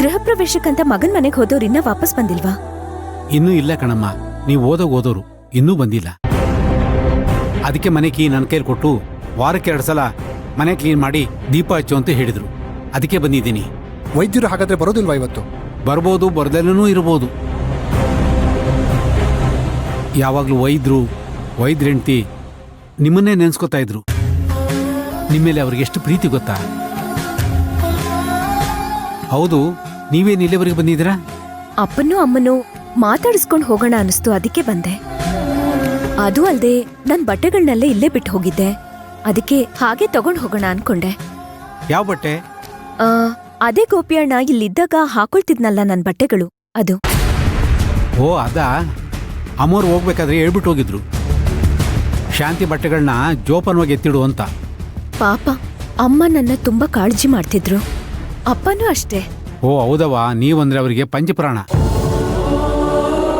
ಗೃಹ ಪ್ರವೇಶಕ್ಕಂತ ಮಗನ್ ಮನೆಗೆ ಹೋದವ್ರು ಇನ್ನ ವಾಪಸ್ ಬಂದಿಲ್ವಾ? ಇನ್ನೂ ಇಲ್ಲ ಕಣಮ್ಮ, ನೀವು ಓದೋರು ಇನ್ನೂ ಬಂದಿಲ್ಲ. ಅದಕ್ಕೆ ಮನೆ ಕೀ ನನ್ನ ಕೈಲಿ ಕೊಟ್ಟು ವಾರಕ್ಕೆ 2 ಸಲ ಮನೆ ಕ್ಲೀನ್ ಮಾಡಿ ದೀಪ ಹಚ್ಚು ಅಂತ ಹೇಳಿದ್ರು. ಅದಕ್ಕೆ ಬಂದಿದ್ದೀನಿ. ವೈದ್ಯರು ಹಾಗಾದ್ರೆ ಬರೋದಿಲ್ವಾ ಇವತ್ತು? ಬರ್ಬೋದು, ಬರ್ದಲ್ಲೂ ಇರ್ಬೋದು. ಯಾವಾಗಲೂ ವೈದ್ಯರ ಹೆಂಡ್ತಿ ನಿಮ್ಮನ್ನೇ ನೆನ್ಸ್ಕೊತಾ ಇದ್ರು. ನಿಮ್ಮೇಲೆ ಅವ್ರಿಗೆ ಎಷ್ಟು ಪ್ರೀತಿ ಗೊತ್ತಾ? ಹೌದು, ನೀವೇನು ಇಲ್ಲಿವರೆಗೆ ಬಂದಿದ್ದೀರಾ? ಅಪ್ಪನೂ ಅಮ್ಮನೂ ಮಾತಾಡಿಸ್ಕೊಂಡು ಹೋಗೋಣ ಅನಿಸ್ತು, ಅದಕ್ಕೆ ಬಂದೆ. ಅದು ಅಲ್ದೆ ನನ್ ಬಟ್ಟೆಗಳನ್ನೆಲ್ಲ ಇಲ್ಲೇ ಬಿಟ್ಟು ಹೋಗಿದ್ದೆ, ಅದಕ್ಕೆ ಹಾಗೆ ತಗೊಂಡ್ ಹೋಗೋಣ ಅನ್ಕೊಂಡೆ. ಯಾವ ಬಟ್ಟೆ? ಅದೇ ಗೋಪಿಯಣ್ಣ ಇಲ್ಲಿದ್ದಾಗ ಹಾಕೊಳ್ತಿದ್ನಲ್ಲ ನನ್ ಬಟ್ಟೆಗಳು, ಅದು. ಓ ಅದಾ? ಅಮ್ಮೋರು ಹೋಗ್ಬೇಕಾದ್ರೆ ಹೇಳ್ಬಿಟ್ಟು ಹೋಗಿದ್ರು, ಶಾಂತಿ ಬಟ್ಟೆಗಳನ್ನ ಜೋಪಾನವಾಗಿ ಎತ್ತಿಡು ಅಂತ. ಪಾಪ, ಅಮ್ಮ ನನ್ನ ತುಂಬಾ ಕಾಳಜಿ ಮಾಡ್ತಿದ್ರು, ಅಪ್ಪನೂ ಅಷ್ಟೇ. ಓ ಹೌದವಾ, ನೀವಂದ್ರೆ ಅವರಿಗೆ ಪಂಚಪ್ರಾಣ.